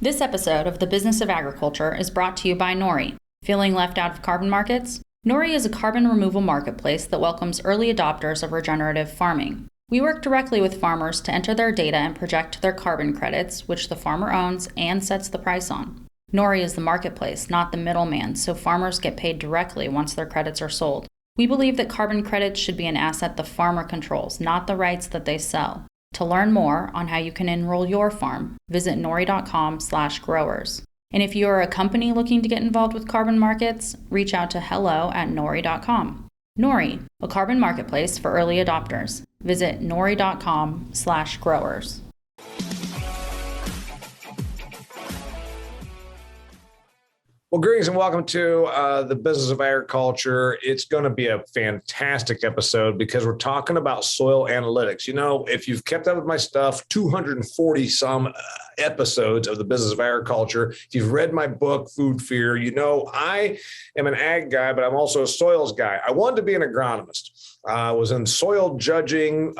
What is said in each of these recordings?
This episode of The Business of Agriculture is brought to you by Nori. Feeling left out of carbon markets? Nori is a carbon removal marketplace that welcomes early adopters of regenerative farming. We work directly with farmers to enter their data and project their carbon credits, which the farmer owns and sets the price on. Nori is the marketplace, not the middleman, so farmers get paid directly once their credits are sold. We believe that carbon credits should be an asset the farmer controls, not the rights that they sell. To learn more on how you can enroll your farm, visit nori.com/growers. And if you are a company looking to get involved with carbon markets, reach out to hello@nori.com. Nori, a carbon marketplace for early adopters. Visit nori.com/growers. Well, greetings and welcome to the Business of Agriculture. It's going to be a fantastic episode because we're talking about soil analytics. You know, if you've kept up with my stuff, 240 some episodes of the Business of Agriculture. If you've read my book, Food Fear, you know I am an ag guy, but I'm also a soils guy. I wanted to be an agronomist. Was in soil judging,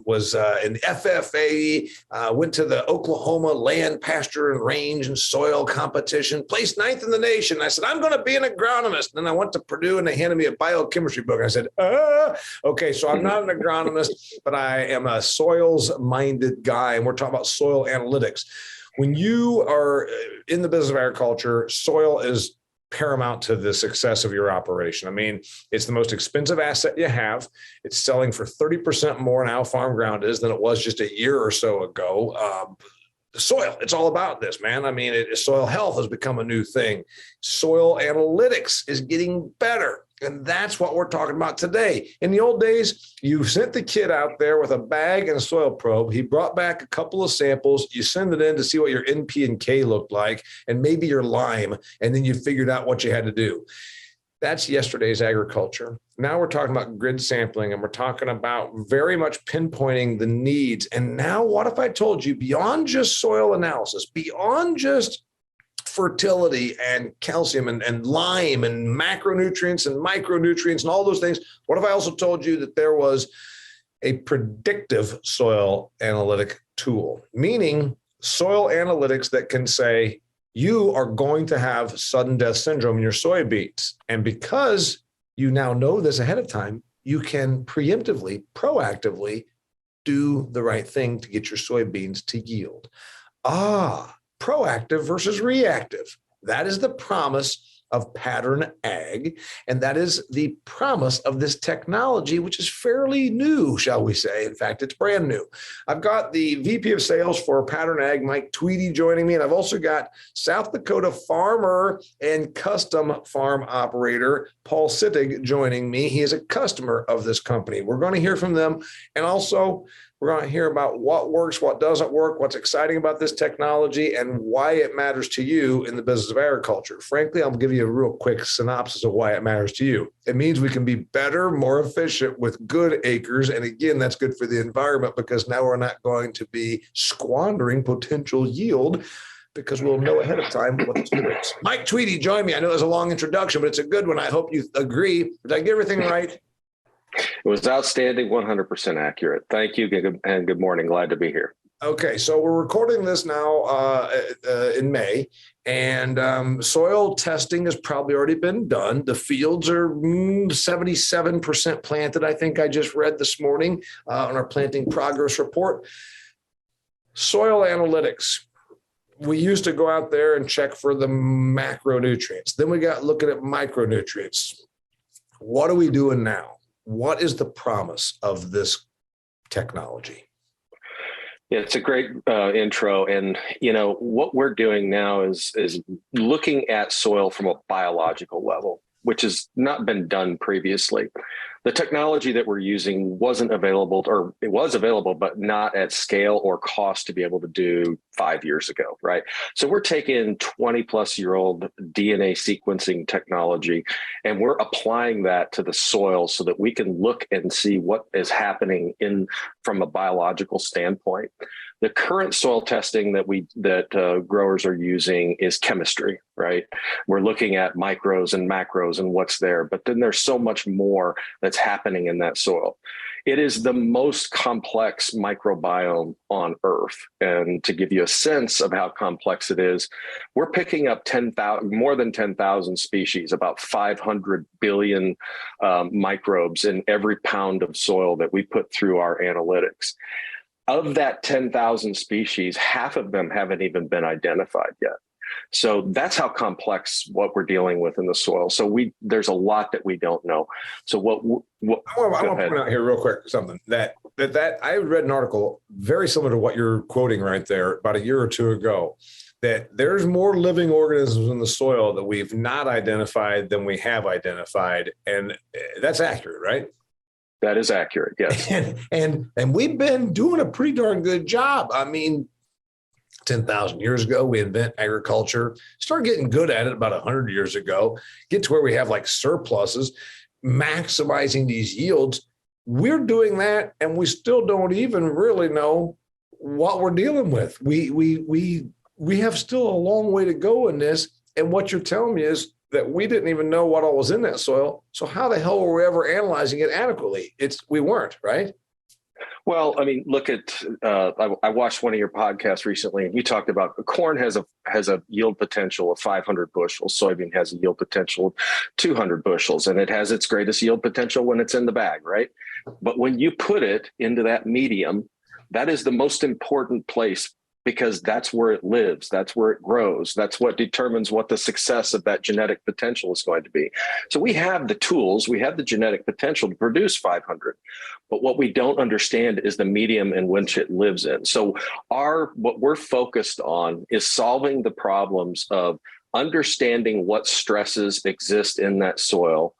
was in FFA, went to the Oklahoma Land, Pasture, and Range and Soil Competition, placed 9th in the nation. I said, I'm going to be an agronomist. And then I went to Purdue and they handed me a biochemistry book. I said, okay, so I'm not an agronomist, but I am a soils-minded guy. And we're talking about soil analytics. When you are in the business of agriculture, soil is paramount to the success of your operation. I mean, it's the most expensive asset you have. It's selling for 30% more now farm ground is than it was just a year or so ago. Soil, it's all about this, man. I mean, soil health has become a new thing. Soil analytics is getting better. And that's what we're talking about today. In the old days, you sent the kid out there with a bag and a soil probe. He brought back a couple of samples. You send it in to see what your NP and K looked like, and maybe your lime, and then you figured out what you had to do. That's yesterday's agriculture. Now we're talking about grid sampling, and we're talking about very much pinpointing the needs. And now what if I told you beyond just soil analysis, beyond just fertility and calcium and lime and macronutrients and micronutrients and all those things. What if I also told you that there was a predictive soil analytic tool, meaning soil analytics that can say you are going to have sudden death syndrome in your soybeans. And because you now know this ahead of time, you can preemptively, proactively do the right thing to get your soybeans to yield. Proactive versus reactive. That is the promise of pattern ag. And that is the promise of this technology, which is fairly new, shall we say. In fact, it's brand new. I've got the VP of sales for pattern ag, Mike Tweedy, joining me. And I've also got South Dakota farmer and custom farm operator, Paul Sittig, joining me. He is a customer of this company. We're going to hear from them. And also, we're going to hear about what works, what doesn't work, what's exciting about this technology, and why it matters to you in the business of agriculture. Frankly, I'll give you a real quick synopsis of why it matters to you. It means we can be better, more efficient with good acres. And again, that's good for the environment because now we're not going to be squandering potential yield because we'll know ahead of time what the good is. Mike Tweedy, join me. I know it was a long introduction, but it's a good one. I hope you agree. Did I get everything right? It was outstanding, 100% accurate. Thank you, and good morning. Glad to be here. Okay, so we're recording this now in May, and soil testing has probably already been done. The fields are 77% planted, I think I just read this morning on our planting progress report. Soil analytics. We used to go out there and check for the macronutrients. Then we got looking at micronutrients. What are we doing now? What is the promise of this technology? Yeah, it's a great intro. And, you know, what we're doing now is looking at soil from a biological level, which has not been done previously. The technology that we're using wasn't available, or it was available, but not at scale or cost to be able to do 5 years ago, right? So we're taking 20-plus-year-old DNA sequencing technology, and we're applying that to the soil so that we can look and see what is happening from a biological standpoint. The current soil testing that growers are using is chemistry, right? We're looking at micros and macros and what's there, but then there's so much more that's happening in that soil. It is the most complex microbiome on Earth. And to give you a sense of how complex it is, we're picking up more than 10,000 species, about 500 billion microbes in every pound of soil that we put through our analytics. Of that 10,000 species, half of them haven't even been identified yet. So that's how complex what we're dealing with in the soil. So there's a lot that we don't know. So what I want to point out here real quick something that I read an article very similar to what you're quoting right there about a year or two ago, that there's more living organisms in the soil that we've not identified than we have identified. And that's accurate, right? That is accurate. Yes. And we've been doing a pretty darn good job. I mean, 10,000 years ago, we invent agriculture, start getting good at it about 100 years ago, get to where we have like surpluses, maximizing these yields. We're doing that, and we still don't even really know what we're dealing with. We have still a long way to go in this. And what you're telling me is that we didn't even know what all was in that soil. So how the hell were we ever analyzing it adequately? We weren't, right? Well, I mean, look at, I watched one of your podcasts recently, and you talked about corn has a yield potential of 500 bushels. Soybean has a yield potential of 200 bushels, and it has its greatest yield potential when it's in the bag, right? But when you put it into that medium, that is the most important place, because that's where it lives. That's where it grows. That's what determines what the success of that genetic potential is going to be. So we have the tools, we have the genetic potential to produce 500, but what we don't understand is the medium in which it lives in. So what we're focused on is solving the problems of understanding what stresses exist in that soil,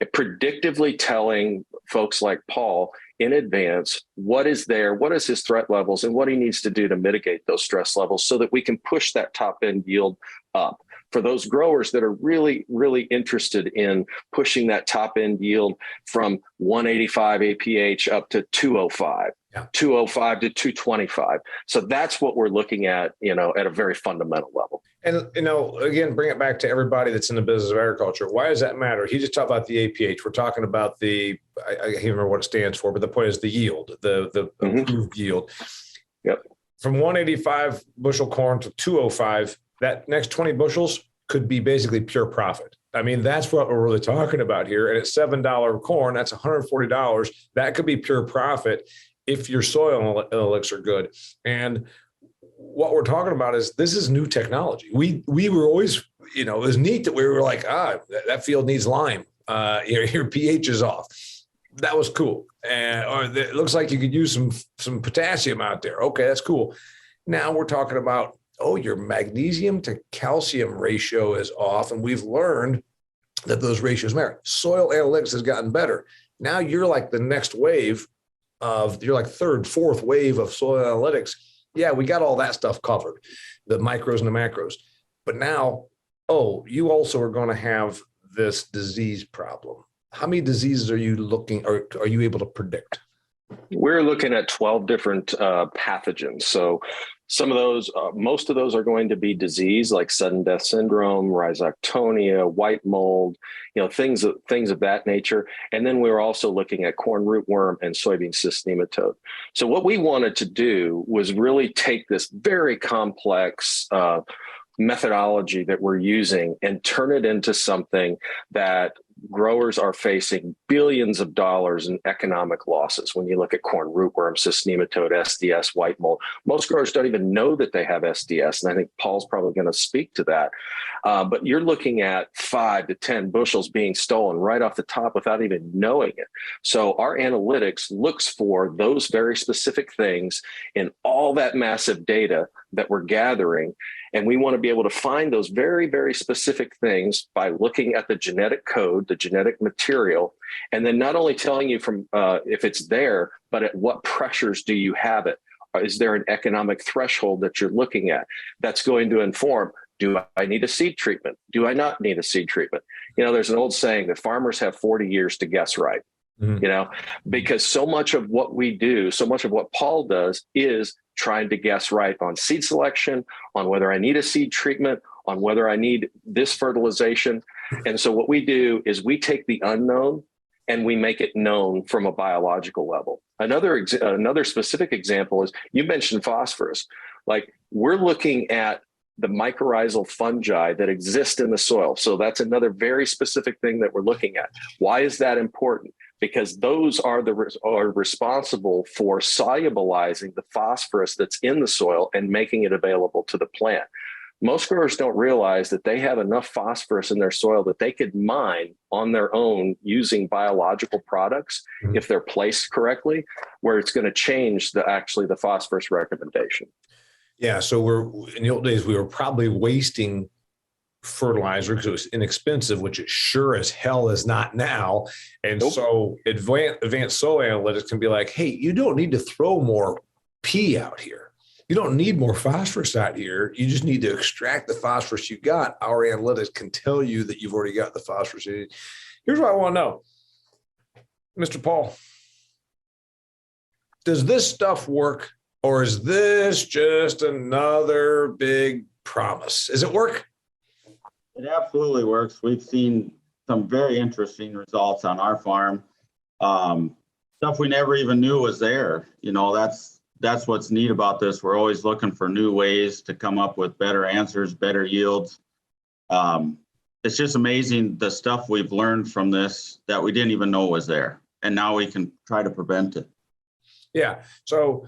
and predictively telling folks like Paul in advance what is there, what is his threat levels, and what he needs to do to mitigate those stress levels so that we can push that top end yield up. For those growers that are really, really interested in pushing that top end yield from 185 APH up to 205, 205 to 225. So that's what we're looking at, at a very fundamental level. And, again, bring it back to everybody that's in the business of agriculture. Why does that matter? He just talked about the APH. We're talking about I can't remember what it stands for, but the point is the yield, the improved yield. Yep. From 185 bushel corn to 205, that next 20 bushels could be basically pure profit. I mean, that's what we're really talking about here. And at $7 corn, that's $140. That could be pure profit if your soil analytics are good. And what we're talking about is this is new technology. We were always, it was neat that we were like, that field needs lime. Your pH is off. That was cool. Or it looks like you could use some potassium out there. Okay, that's cool. Now we're talking about, your magnesium to calcium ratio is off. And we've learned that those ratios matter. Soil analytics has gotten better. Now you're like the next wave you're like third, fourth wave of soil analytics. Yeah, we got all that stuff covered, the micros and the macros. But now, you also are going to have this disease problem. How many diseases are you are you able to predict? We're looking at 12 different pathogens. So some of those, most of those are going to be disease like sudden death syndrome, rhizoctonia, white mold, things of that nature. And then we were also looking at corn rootworm and soybean cyst nematode. So what we wanted to do was really take this very complex methodology that we're using and turn it into something that growers are facing billions of dollars in economic losses. When you look at corn rootworm, cyst nematode, SDS, white mold, most growers don't even know that they have SDS. And I think Paul's probably going to speak to that. But you're looking at 5 to 10 bushels being stolen right off the top without even knowing it. So our analytics looks for those very specific things in all that massive data that we're gathering. And we want to be able to find those very, very specific things by looking at the genetic code, the genetic material, and then not only telling you from if it's there, but at what pressures do you have it? Is there an economic threshold that you're looking at that's going to inform, do I need a seed treatment? Do I not need a seed treatment? There's an old saying that farmers have 40 years to guess right. Because so much of what we do, so much of what Paul does is trying to guess right on seed selection, on whether I need a seed treatment, on whether I need this fertilization. And so what we do is we take the unknown and we make it known from a biological level. Another specific example is, you mentioned phosphorus. Like, we're looking at the mycorrhizal fungi that exist in the soil. So that's another very specific thing that we're looking at. Why is that important? Because those are responsible for solubilizing the phosphorus that's in the soil and making it available to the plant. Most growers don't realize that they have enough phosphorus in their soil that they could mine on their own using biological products, if they're placed correctly, where it's going to change the phosphorus recommendation. Yeah. So in the old days, we were probably wasting fertilizer because it was inexpensive, which it sure as hell is not now. And so advanced soil analytics can be like, hey, you don't need to throw more P out here. You don't need more phosphorus out here. You just need to extract the phosphorus you got. Our analytics can tell you that you've already got the phosphorus. Here's what I want to know, Mr. Paul. Does this stuff work, or is this just another big promise? Does it work? It absolutely works. We've seen some very interesting results on our farm. Stuff we never even knew was there. You know, that's what's neat about this. We're always looking for new ways to come up with better answers, better yields. It's just amazing the stuff we've learned from this that we didn't even know was there. And now we can try to prevent it. Yeah. So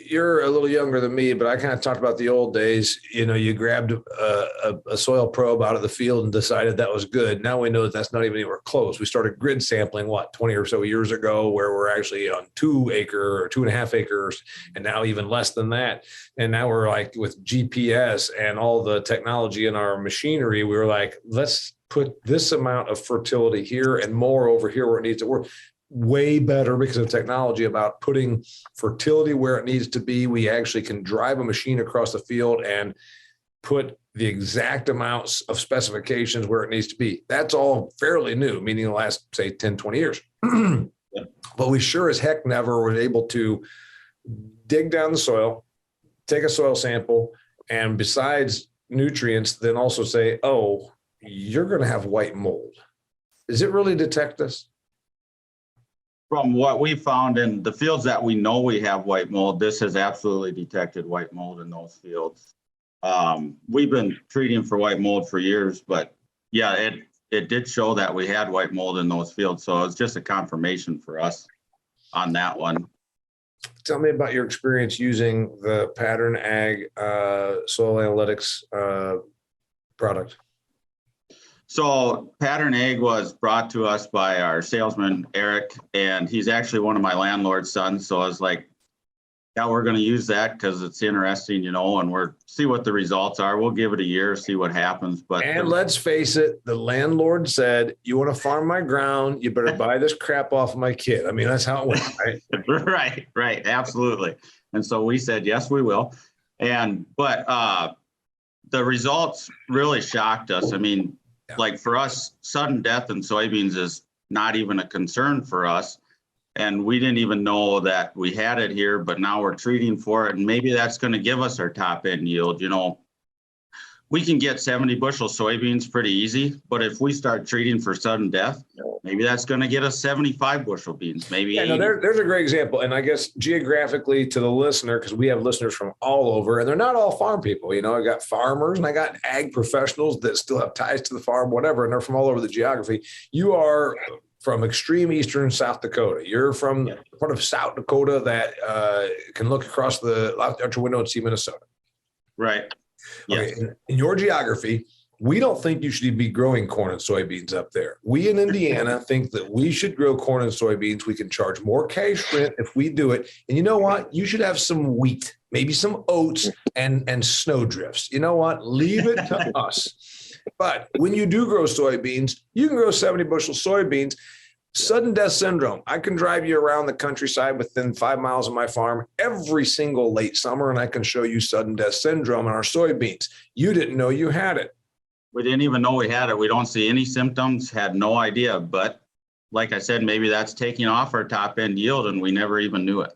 you're a little younger than me, but I kind of talked about the old days. You know, you grabbed a soil probe out of the field and decided that was good. Now we know that that's not even anywhere close. We started grid sampling, 20 or so years ago, where we're actually on 2 acre or 2.5 acres, and now even less than that. And now we're like, with GPS and all the technology in our machinery, we were like, let's put this amount of fertility here and more over here where it needs to work. Way better because of technology about putting fertility where it needs to be. We actually can drive a machine across the field and put the exact amounts of specifications where it needs to be. That's all fairly new, meaning the last, say, 10, 20 years. But we sure as heck never were able to dig down the soil, take a soil sample, and besides nutrients, then also say, oh, you're going to have white mold. Does it really detect this? From what we found in the fields that we know we have white mold, this has absolutely detected white mold in those fields. We've been treating for white mold for years, but yeah, it did show that we had white mold in those fields. So it's just a confirmation for us on that one. Tell me about your experience using the Pattern Ag soil analytics product. So Pattern Ag was brought to us by our salesman, Eric, and he's actually one of my landlord's sons. So I was like, yeah, we're going to use that because it's interesting, you know, and see what the results are. We'll give it a year, see what happens. And let's face it, the landlord said, you want to farm my ground, you better buy this crap off of my kid. I mean, that's how it went, right? Right. Absolutely. And so we said, yes, we will. But the results really shocked us. I mean, like for us, sudden death in soybeans is not even a concern for us. And we didn't even know that we had it here, but now we're treating for it. And maybe that's going to give us our top end yield. You know, we can get 70 bushel soybeans pretty easy, but if we start treating for sudden death, maybe that's going to get us 75 bushel beans, maybe 80. There's a great example. And I guess geographically to the listener, because we have listeners from all over, and they're not all farm people. You know, I got farmers and I got ag professionals that still have ties to the farm, whatever, and they're from all over the geography. You are from extreme eastern South Dakota. You're from part of South Dakota that can look across the out your window and see Minnesota. Right. Okay. In your geography, we don't think you should be growing corn and soybeans up there. We in Indiana think that we should grow corn and soybeans. We can charge more cash rent if we do it. And you know what? You should have some wheat, maybe some oats and snow drifts. You know what? Leave it to us. But when you do grow soybeans, you can grow 70 bushel soybeans. Sudden death syndrome. I can drive you around the countryside within 5 miles of my farm every single late summer, and I can show you sudden death syndrome in our soybeans. You didn't know you had it. We didn't even know we had it. We don't see any symptoms, had no idea. But like I said, maybe that's taking off our top end yield, and we never even knew it.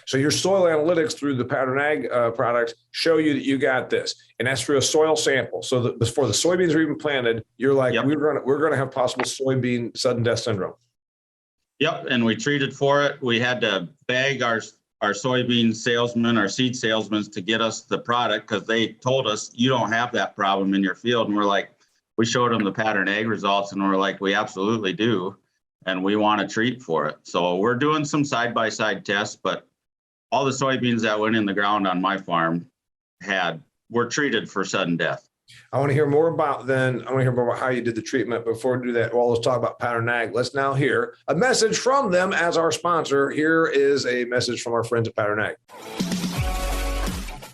So your soil analytics through the Pattern Ag products show you that you got this, and that's through a soil sample. So that before the soybeans are even planted, you're like, we're going to have possible soybean sudden death syndrome. Yep, and we treated for it. We had to beg our soybean salesmen, our seed salesmen, to get us the product because they told us you don't have that problem in your field. And we're like, we showed them the pattern ag results, and we're like, we absolutely do, and we want to treat for it. So we're doing some side-by-side tests, but all the soybeans that went in the ground on my farm were treated for sudden death. I want to hear more about how you did the treatment. Before we do that, well, let's talk about Pattern Ag. Let's now hear a message from them as our sponsor. Here is a message from our friends at Pattern Ag.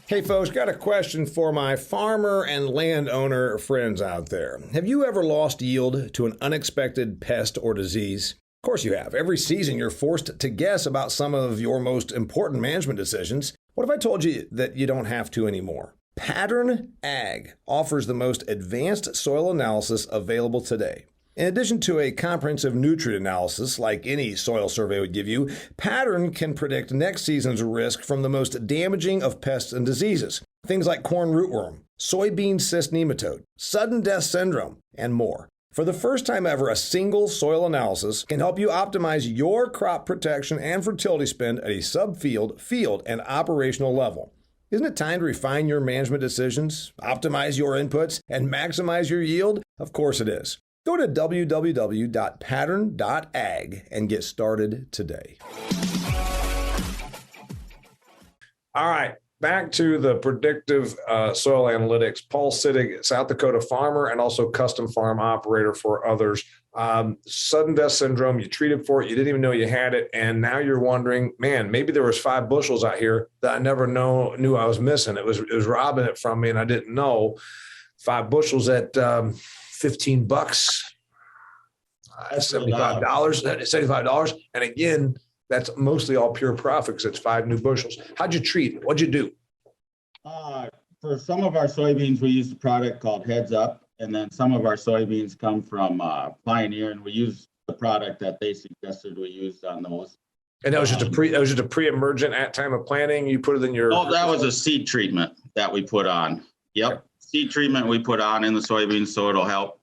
Hey folks, got a question for my farmer and landowner friends out there. Have you ever lost yield to an unexpected pest or disease? Of course you have. Every season you're forced to guess about some of your most important management decisions. What if I told you that you don't have to anymore? Pattern Ag offers the most advanced soil analysis available today. In addition to a comprehensive nutrient analysis like any soil survey would give you, Pattern can predict next season's risk from the most damaging of pests and diseases. Things like corn rootworm, soybean cyst nematode, sudden death syndrome, and more. For the first time ever, a single soil analysis can help you optimize your crop protection and fertility spend at a subfield, field, and operational level. Isn't it time to refine your management decisions, optimize your inputs, and maximize your yield? Of course it is. Go to www.pattern.ag and get started today. All right, back to the predictive soil analytics. Paul Sittig, South Dakota farmer and also custom farm operator for others. Sudden death syndrome, you treated for it, you didn't even know you had it, and now you're wondering, man, maybe there was 5 bushels out here that I never knew I was missing. It was robbing it from me, and I didn't know. 5 bushels at $15, $75. And again, that's mostly all pure profit because it's 5 new bushels. How'd you treat it? What'd you do? For some of our soybeans, we use a product called Heads Up. And then some of our soybeans come from Pioneer, and we use the product that they suggested we used on those. And that was just a pre-emergent at time of planting. You put it in your. Oh, that was a seed treatment that we put on. Yep, okay. Seed treatment we put on in the soybeans, so it'll help.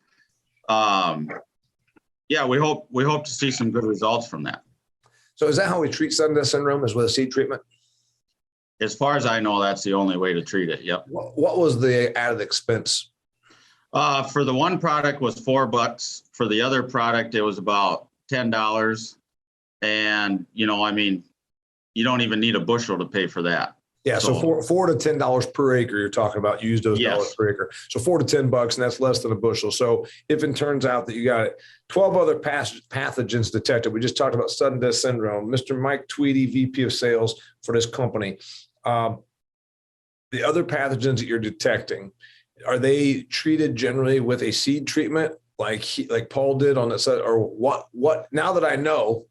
Yeah, we hope to see some good results from that. So is that how we treat sudden death syndrome? Is with a seed treatment? As far as I know, that's the only way to treat it. Yep. What was the added expense? For the one product was $4. For the other product, it was about $10. And, you don't even need a bushel to pay for that. Yeah. So $4 to $10 per acre, you're talking about, use those dollars per acre. So $4 to $10, and that's less than a bushel. So if it turns out that you got 12 other pathogens detected, we just talked about sudden death syndrome, Mr. Mike Tweedy, VP of sales for this company. The other pathogens that you're detecting, are they treated generally with a seed treatment like Paul did on the side, or what? Now that I know,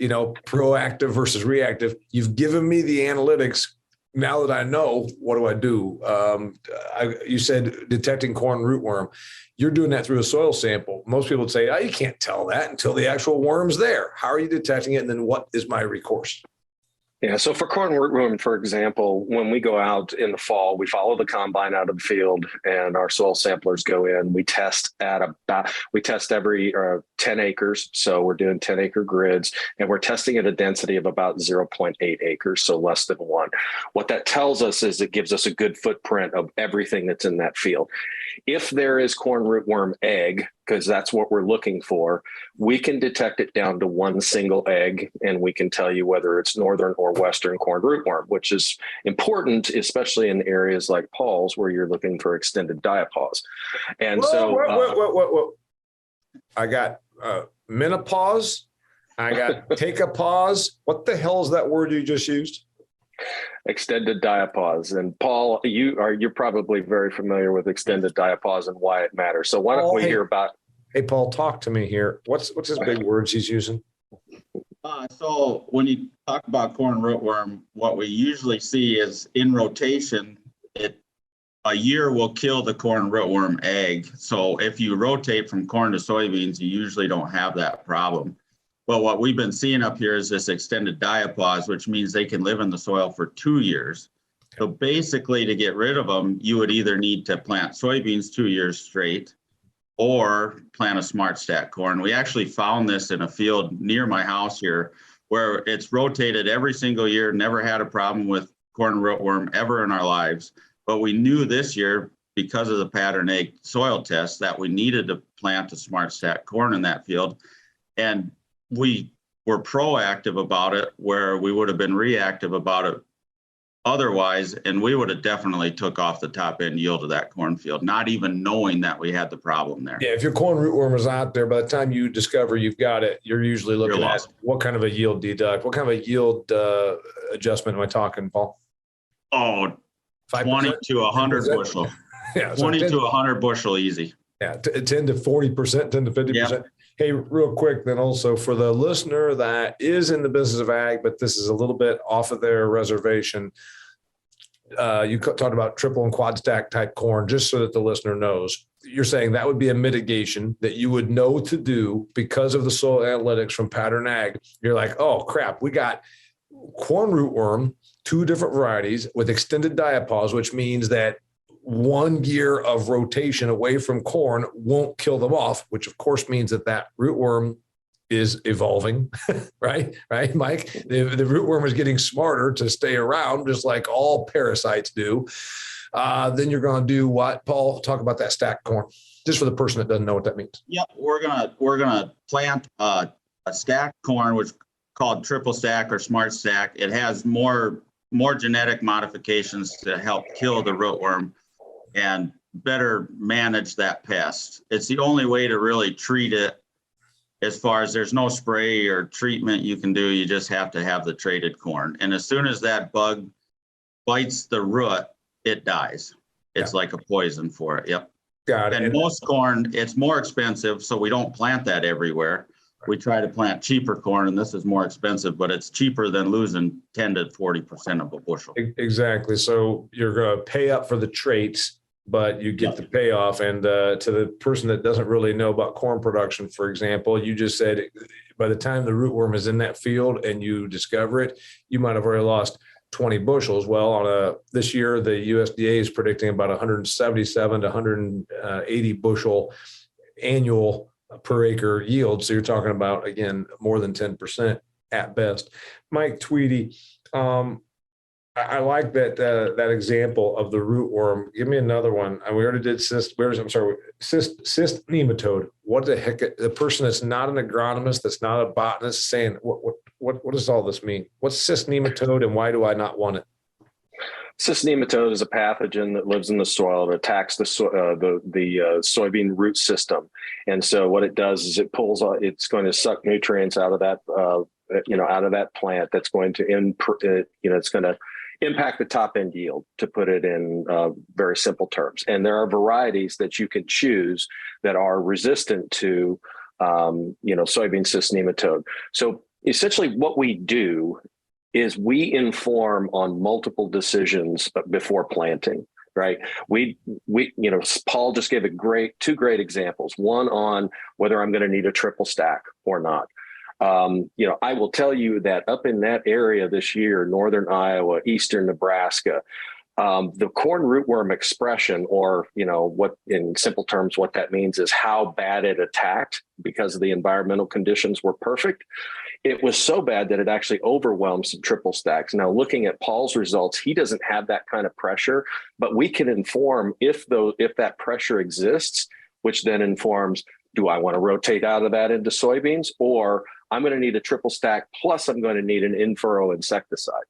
proactive versus reactive, you've given me the analytics. Now that I know, what do I do? You said detecting corn rootworm. You're doing that through a soil sample. Most people would say, oh, you can't tell that until the actual worm's there. How are you detecting it? And then what is my recourse? Yeah, so for corn rootworm, for example, when we go out in the fall, we follow the combine out of the field, and our soil samplers go in. We test every 10 acres, so we're doing 10-acre grids, and we're testing at a density of about 0.8 acres, so less than 1. What that tells us is it gives us a good footprint of everything that's in that field. If there is corn rootworm egg, because that's what we're looking for, we can detect it down to 1 single egg, and we can tell you whether it's northern or western corn rootworm, which is important, especially in areas like Paul's where you're looking for extended diapause. And whoa. I got menopause. I got take a pause. What the hell is that word you just used? Extended diapause. And Paul, you're probably very familiar with extended diapause and why it matters. So why don't we hear about? Hey, Paul, talk to me here. What's his big words he's using? So when you talk about corn rootworm, what we usually see is in rotation, a year will kill the corn rootworm egg. So if you rotate from corn to soybeans, you usually don't have that problem. But what we've been seeing up here is this extended diapause, which means they can live in the soil for 2 years. So basically, to get rid of them, you would either need to plant soybeans 2 years straight, or plant a smart stack corn. We actually found this in a field near my house here where it's rotated every single year, never had a problem with corn rootworm ever in our lives. But we knew this year, because of the pattern egg soil test, that we needed to plant a smart stack corn in that field. And we were proactive about it where we would have been reactive about it otherwise, and we would have definitely took off the top end yield of that cornfield, not even knowing that we had the problem there. Yeah, if your corn rootworm is out there, by the time you discover you've got it, you're usually looking at what kind of a yield deduct, what kind of a yield adjustment am I talking, Paul? Oh, 5%? 20 to 100 bushel. Yeah, 20 to 100 bushel easy. Yeah, 10 to 40%, 10 to 50%. Yep. Hey, real quick, then also for the listener that is in the business of ag, but this is a little bit off of their reservation. You talked about triple and quad stack type corn, just so that the listener knows. You're saying that would be a mitigation that you would know to do because of the soil analytics from Pattern Ag. You're like, oh, crap, we got corn rootworm, 2 different varieties with extended diapause, which means that 1 year of rotation away from corn won't kill them off, which of course means that rootworm is evolving, right, Mike? The rootworm is getting smarter to stay around, just like all parasites do. Then you're going to do what, Paul? Talk about that stacked corn, just for the person that doesn't know what that means. Yep, we're gonna plant a stacked corn, which is called triple stack or smart stack. It has more genetic modifications to help kill the rootworm and better manage that pest. It's the only way to really treat it, as far as there's no spray or treatment you can do. You just have to have the traded corn. And as soon as that bug bites the root, it dies. It's like a poison for it. Yep. Got it. And most corn, it's more expensive, so we don't plant that everywhere. We try to plant cheaper corn, and this is more expensive, but it's cheaper than losing 10 to 40% of a bushel. Exactly. So you're going to pay up for the traits, but you get the payoff. And to the person that doesn't really know about corn production, for example, you just said by the time the rootworm is in that field and you discover it, you might have already lost 20 bushels. Well, this year, the USDA is predicting about 177 to 180 bushel annual per acre yield. So you're talking about, again, more than 10% at best. Mike Tweedy, I like that example of the rootworm. Give me another one. We already did cyst. Cyst nematode. What the heck? The person that's not an agronomist, that's not a botanist, is saying, what does all this mean? What's cyst nematode, and why do I not want it? Cyst nematode is a pathogen that lives in the soil. It attacks the soybean root system, and so what it does is it's going to suck nutrients out of that out of that plant. That's going to it's going to impact the top end yield, to put it in very simple terms. And there are varieties that you can choose that are resistant to soybean cyst nematode. So essentially what we do is we inform on multiple decisions before planting, right? Paul just gave two great examples. One on whether I'm going to need a triple stack or not. I will tell you that up in that area this year, northern Iowa, eastern Nebraska, the corn rootworm expression, or, what in simple terms, what that means is how bad it attacked because the environmental conditions were perfect. It was so bad that it actually overwhelmed some triple stacks. Now, looking at Paul's results, he doesn't have that kind of pressure, but we can inform if that pressure exists, which then informs, do I want to rotate out of that into soybeans, or I'm going to need a triple stack, plus I'm going to need an in-furrow insecticide.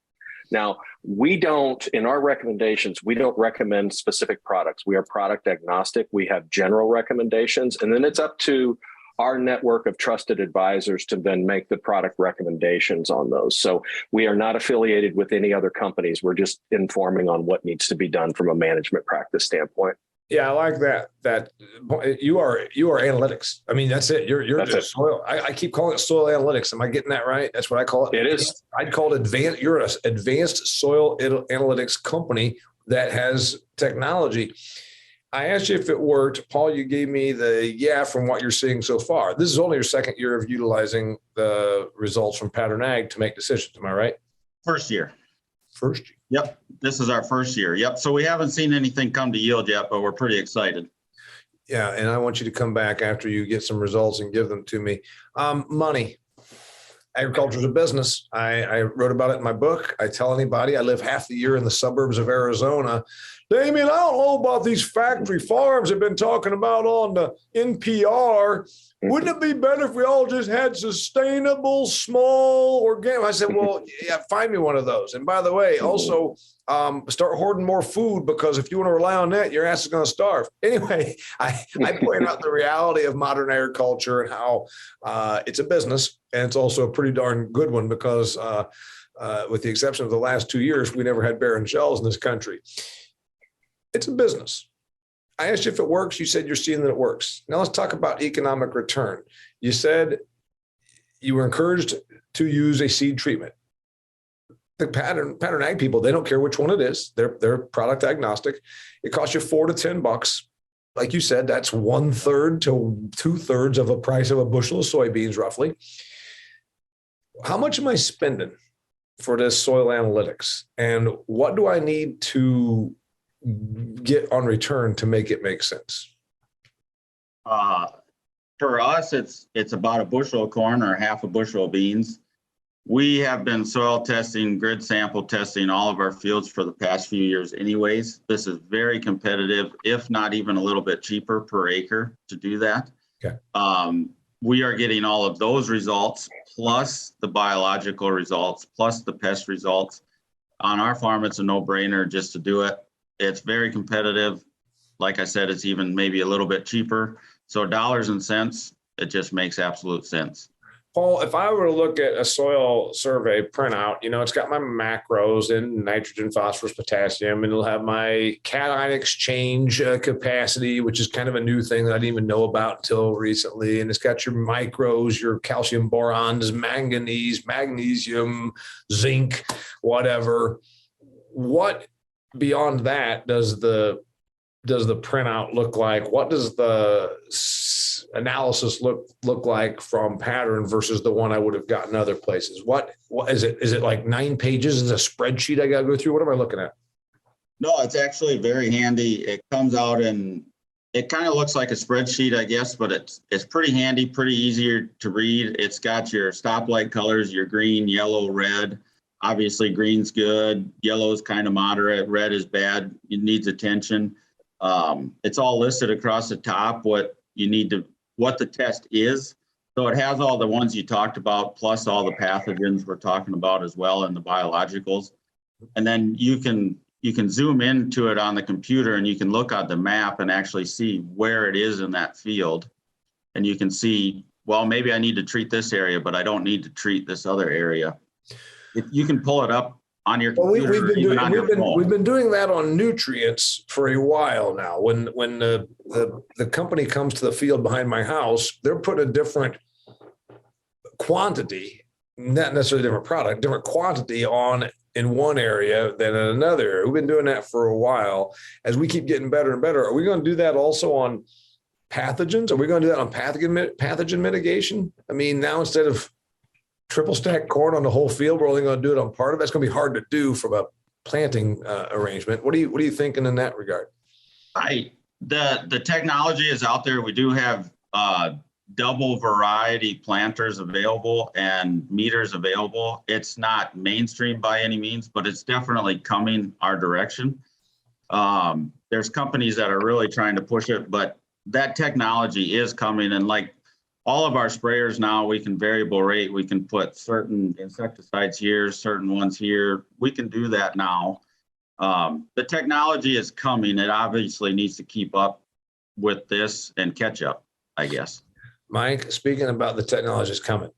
Now, in our recommendations, we don't recommend specific products. We are product agnostic. We have general recommendations, and then it's up to our network of trusted advisors to then make the product recommendations on those. So we are not affiliated with any other companies. We're just informing on what needs to be done from a management practice standpoint. Yeah, I like that you are analytics. I mean, that's it. You're just soil. I keep calling it soil analytics. Am I getting that right? That's what I call it. It is. I'd call it advanced. You're an advanced soil analytics company that has technology. I asked you if it worked. Paul, you gave me from what you're seeing so far. This is only your second year of utilizing the results from Pattern Ag to make decisions. Am I right? First year. First year. Yep. This is our first year. Yep. So we haven't seen anything come to yield yet, but we're pretty excited. Yeah, and I want you to come back after you get some results and give them to me. Money. Agriculture is a business. I wrote about it in my book. I tell anybody, I live half the year in the suburbs of Arizona. Damian, I don't know about these factory farms they've been talking about on the NPR. Wouldn't it be better if we all just had sustainable, small, organic? I said, well, yeah, find me one of those. And by the way, also start hoarding more food, because if you want to rely on that, your ass is going to starve. Anyway, I point out the reality of modern agriculture and how it's a business. And it's also a pretty darn good one, because with the exception of the last 2 years, we never had barren shells in this country. It's a business. I asked you if it works. You said you're seeing that it works. Now let's talk about economic return. You said you were encouraged to use a seed treatment. The pattern ag people, they don't care which one it is. They're product agnostic. It costs you $4 to $10. Like you said, that's 1/3 to 2/3 of a price of a bushel of soybeans, roughly. How much am I spending for this soil analytics? And what do I need to get on return to make it make sense? For us, it's about a bushel of corn or half a bushel of beans. We have been soil testing, grid sample testing all of our fields for the past few years anyways. This is very competitive, if not even a little bit cheaper per acre to do that. Okay. We are getting all of those results, plus the biological results, plus the pest results. On our farm, it's a no-brainer just to do it. It's very competitive. Like I said, it's even maybe a little bit cheaper. So dollars and cents, it just makes absolute sense. Paul, if I were to look at a soil survey printout, it's got my macros in nitrogen, phosphorus, potassium, and it'll have my cation exchange capacity, which is kind of a new thing that I didn't even know about until recently. And it's got your micros, your calcium borons, manganese, magnesium, zinc, whatever. What beyond that does the printout look like? What does the analysis look like from pattern versus the one I would have gotten other places? What is it? Is it like 9 pages? Is it a spreadsheet I got to go through? What am I looking at? No, it's actually very handy. It comes out and it kind of looks like a spreadsheet, I guess, but it's pretty handy, pretty easier to read. It's got your stoplight colors, your green, yellow, red. Obviously, green's good, yellow is kind of moderate, red is bad. It needs attention. It's all listed across the top what the test is. So it has all the ones you talked about, plus all the pathogens we're talking about as well, and the biologicals. And then you can zoom into it on the computer, and you can look at the map and actually see where it is in that field. And you can see, well, maybe I need to treat this area, but I don't need to treat this other area. If you can pull it up on your computer, we've been doing that on nutrients for a while now. When the company comes to the field behind my house, they're putting a different quantity, not necessarily different product, different quantity on in one area than in another. We've been doing that for a while. As we keep getting better and better, are we going to do that also on pathogens? Are we going to do that on pathogen mitigation? I mean, now instead of triple stack corn on the whole field, we're only going to do it on part of it. That's going to be hard to do from a planting arrangement. What are you thinking in that regard? The technology is out there. We do have double variety planters available and meters available. It's not mainstream by any means, but it's definitely coming our direction. There's companies that are really trying to push it, but that technology is coming. And like all of our sprayers now, we can variable rate. We can put certain insecticides here, certain ones here. We can do that now. The technology is coming. It obviously needs to keep up with this and catch up, I guess. Mike, speaking about the technology is coming,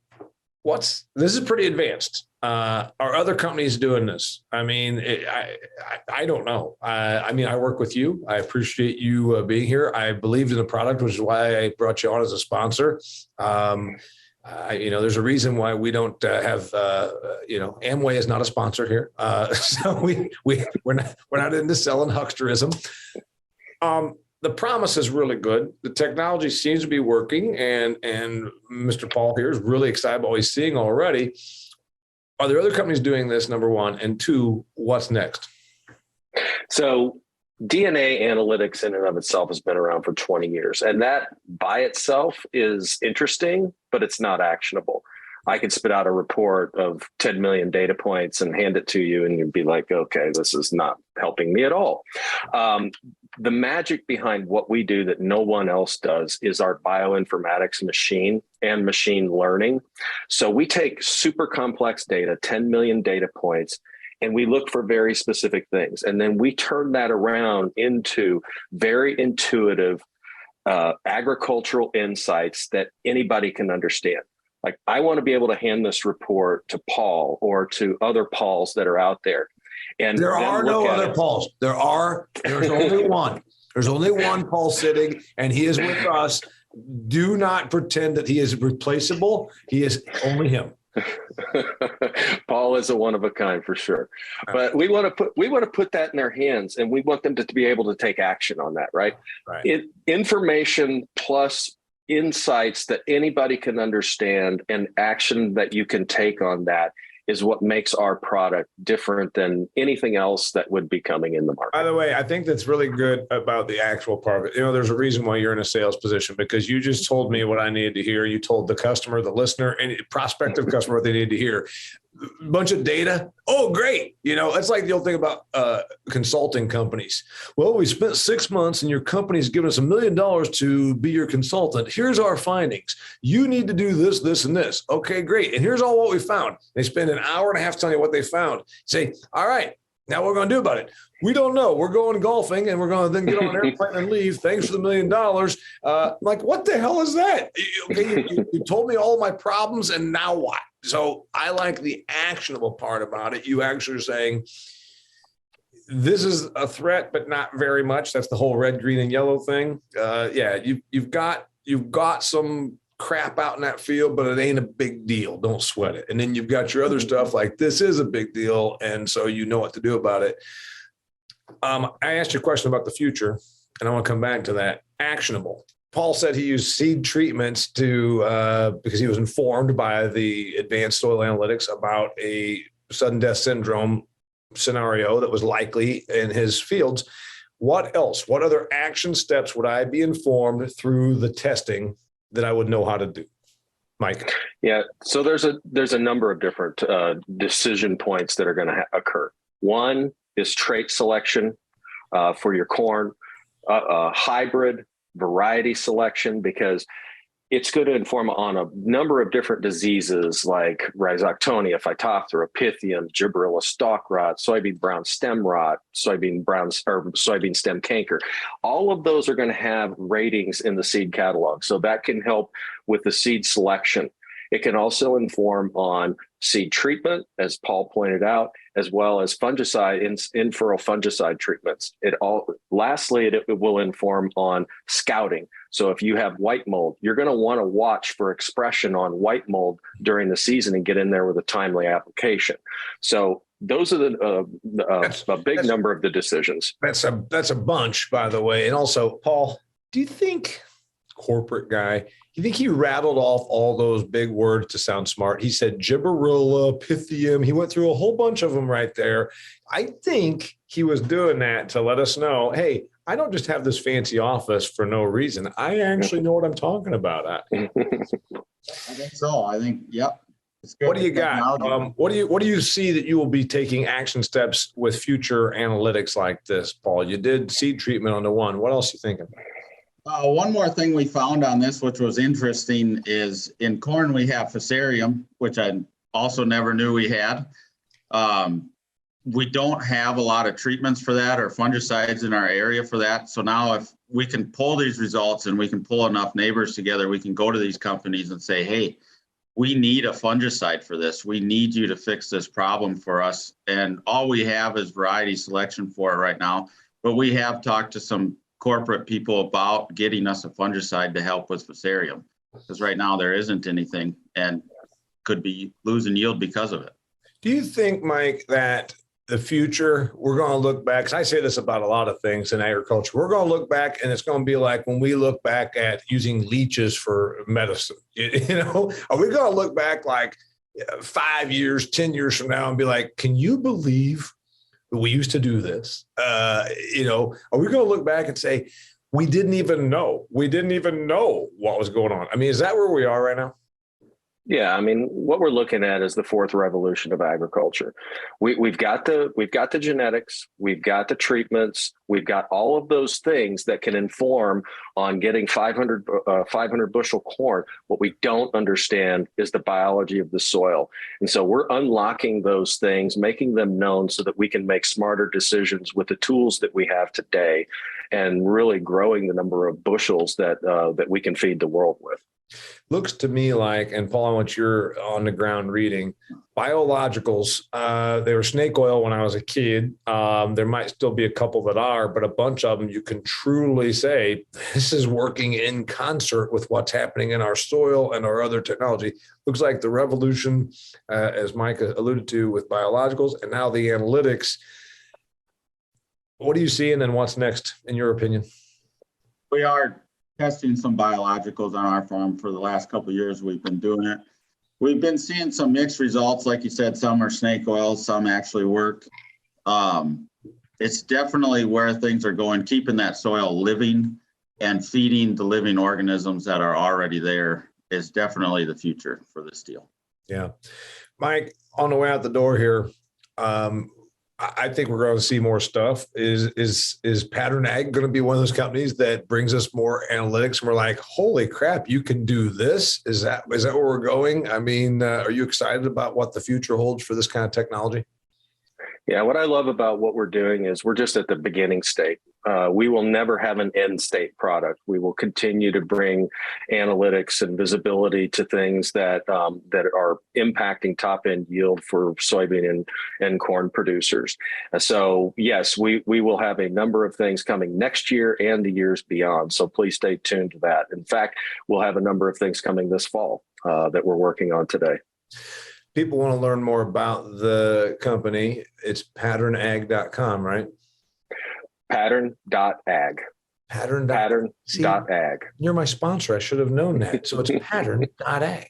this is pretty advanced. Are other companies doing this? I mean, I don't know. I mean, I work with you. I appreciate you being here. I believed in the product, which is why I brought you on as a sponsor. There's a reason why we don't have, Amway is not a sponsor here. So we're not into selling hucksterism. The promise is really good. The technology seems to be working, and Mr. Paul here is really excited about what he's seeing already. Are there other companies doing this, number one? And two, what's next? So DNA analytics in and of itself has been around for 20 years. And that by itself is interesting, but it's not actionable. I could spit out a report of 10 million data points and hand it to you, and you'd be like, okay, this is not helping me at all. The magic behind what we do that no one else does is our bioinformatics machine and machine learning. So we take super complex data, 10 million data points, and we look for very specific things. And then we turn that around into very intuitive agricultural insights that anybody can understand. Like, I want to be able to hand this report to Paul or to other Pauls that are out there. And there are no other Pauls. There's only one. There's only one Paul Sittig, and he is with us. Do not pretend that he is replaceable. He is only him. Paul is a one of a kind for sure. But we want to put that in their hands, and we want them to be able to take action on that, right? Information plus insights that anybody can understand and action that you can take on that is what makes our product different than anything else that would be coming in the market. By the way, I think that's really good about the actual part of it. There's a reason why you're in a sales position, because you just told me what I needed to hear. You told the customer, the listener, and prospective customer what they need to hear. A bunch of data. Oh, great. It's like the old thing about consulting companies. Well, we spent 6 months and your company's given us $1 million to be your consultant. Here's our findings. You need to do this, this, and this. Okay, great. And here's all what we found. They spend an hour and a half telling you what they found. Say, all right, now what we're going to do about it? We don't know. We're going golfing and we're going to then get on an airplane and leave. Thanks for the $1 million. I'm like, what the hell is that? Okay, you told me all of my problems, and now what? So I like the actionable part about it. You actually are saying, this is a threat, but not very much. That's the whole red, green, and yellow thing. You've got some crap out in that field, but it ain't a big deal. Don't sweat it. And then you've got your other stuff like, this is a big deal, and so you know what to do about it. I asked you a question about the future, and I want to come back to that. Actionable. Paul said he used seed treatments because he was informed by the advanced soil analytics about a sudden death syndrome scenario that was likely in his fields. What else? What other action steps would I be informed through the testing that I would know how to do? Mike? Yeah. So there's a number of different decision points that are going to occur. One is trait selection for your corn, hybrid variety selection, because it's going to inform on a number of different diseases like Rhizoctonia, Phytophthora, Pythium, Gibberella stalk rot, soybean brown stem rot, soybean stem canker. All of those are going to have ratings in the seed catalog. So that can help with the seed selection. It can also inform on seed treatment, as Paul pointed out, as well as fungicide, in-furrow fungicide treatments. Lastly, it will inform on scouting. So if you have white mold, you're going to want to watch for expression on white mold during the season and get in there with a timely application. So those are a big number of the decisions. That's a bunch, by the way. And also, Paul, do you think, corporate guy, you think he rattled off all those big words to sound smart? He said Gibberella, Pythium. He went through a whole bunch of them right there. I think he was doing that to let us know, hey, I don't just have this fancy office for no reason. I actually know what I'm talking about. I think so. Yep. What do you got? What do you see that you will be taking action steps with future analytics like this, Paul? You did seed treatment on the one. What else are you thinking? One more thing we found on this, which was interesting, is in corn we have Fusarium, which I also never knew we had. We don't have a lot of treatments for that or fungicides in our area for that. So now if we can pull these results and we can pull enough neighbors together, we can go to these companies and say, hey, we need a fungicide for this. We need you to fix this problem for us. And all we have is variety selection for it right now. But we have talked to some corporate people about getting us a fungicide to help with Fusarium, because right now there isn't anything and could be losing yield because of it. Do you think, Mike, that the future, we're going to look back, because I say this about a lot of things in agriculture, we're going to look back and it's going to be like when we look back at using leeches for medicine, are we going to look back like 5 years, 10 years from now and be like, can you believe We used to do this. Are we going to look back and say, we didn't even know what was going on? I mean, is that where we are right now? Yeah, I mean, what we're looking at is the fourth revolution of agriculture. We've got the genetics, we've got the treatments, we've got all of those things that can inform on getting 500 bushel corn. What we don't understand is the biology of the soil, and so we're unlocking those things, making them known, so that we can make smarter decisions with the tools that we have today, and really growing the number of bushels that we can feed the world with. Looks to me like, and Paul, I want your on the ground reading, biologicals, they were snake oil when I was a kid. There might still be a couple that are, but a bunch of them you can truly say this is working in concert with what's happening in our soil and our other technology. Looks like the revolution, as Mike alluded to, with biologicals and now the analytics. What do you see, and then what's next, in your opinion? We are testing some biologicals on our farm for the last couple of years. We've been doing it. We've been seeing some mixed results. Like you said, some are snake oil, some actually work. It's definitely where things are going, keeping that soil living and feeding the living organisms that are already there is definitely the future for this deal. Yeah. Mike, on the way out the door here, I think we're going to see more stuff. Is Pattern Ag going to be one of those companies that brings us more analytics? And we're like, holy crap, you can do this. Is that where we're going? I mean, are you excited about what the future holds for this kind of technology? Yeah, what I love about what we're doing is we're just at the beginning state. We will never have an end state product. We will continue to bring analytics and visibility to things that are impacting top end yield for soybean and corn producers. So yes, we will have a number of things coming next year and the years beyond. So please stay tuned to that. In fact, we'll have a number of things coming this fall that we're working on today. People want to learn more about the company. It's patternag.com, right? Pattern.ag. Pattern.ag. You're my sponsor. I should have known that. So it's pattern.ag.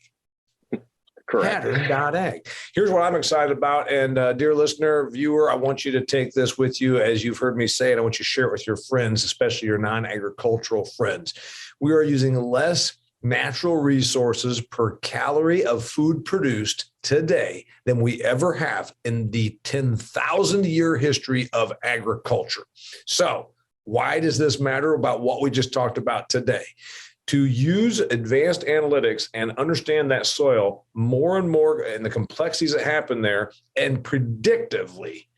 Correct. Pattern.ag. Here's what I'm excited about. And dear listener, viewer, I want you to take this with you. As you've heard me say it, I want you to share it with your friends, especially your non-agricultural friends. We are using less natural resources per calorie of food produced today than we ever have in the 10,000 year history of agriculture. So why does this matter about what we just talked about today? To use advanced analytics and understand that soil more and more and the complexities that happen there, and predictively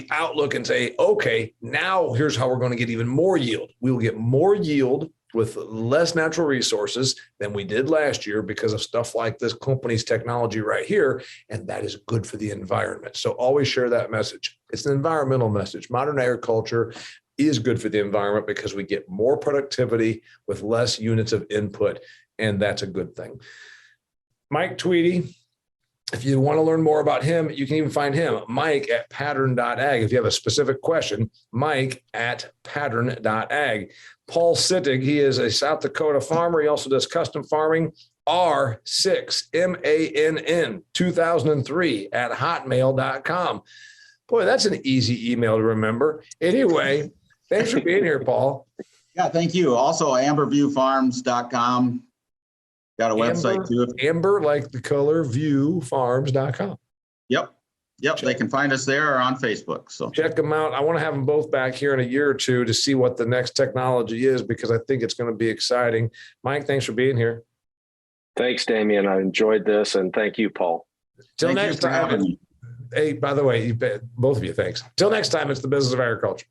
outlook and say, okay, now here's how we're going to get even more yield. We will get more yield with less natural resources than we did last year because of stuff like this company's technology right here. And that is good for the environment. So always share that message. It's an environmental message. Modern agriculture is good for the environment because we get more productivity with less units of input. And that's a good thing. Mike Tweedy, if you want to learn more about him, you can even find him, Mike at pattern.ag. If you have a specific question, Mike at pattern.ag. Paul Sittig, he is a South Dakota farmer. He also does custom farming, R6, MANN 2003 at hotmail.com. Boy, that's an easy email to remember. Anyway, thanks for being here, Paul. Yeah, thank you. Also, amberviewfarms.com. Got a website too. Amber, like the color, viewfarms.com. Yep. They can find us there or on Facebook. So check them out. I want to have them both back here in a year or two to see what the next technology is, because I think it's going to be exciting. Mike, thanks for being here. Thanks, Damian. I enjoyed this, and thank you, Paul. Till next time. Hey, by the way, both of you, thanks. Till next time, it's the Business of Agriculture.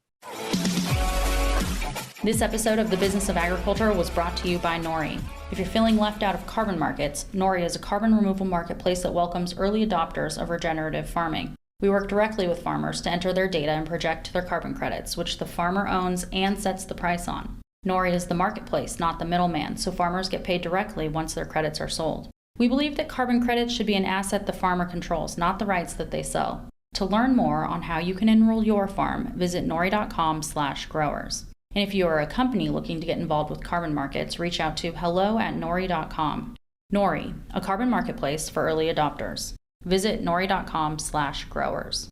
This episode of The Business of Agriculture was brought to you by Nori. If you're feeling left out of carbon markets, Nori is a carbon removal marketplace that welcomes early adopters of regenerative farming. We work directly with farmers to enter their data and project their carbon credits, which the farmer owns and sets the price on. Nori is the marketplace, not the middleman, so farmers get paid directly once their credits are sold. We believe that carbon credits should be an asset the farmer controls, not the rights that they sell. To learn more on how you can enroll your farm, visit nori.com/growers. And if you are a company looking to get involved with carbon markets, reach out to hello@nori.com. Nori, a carbon marketplace for early adopters. Visit nori.com/growers.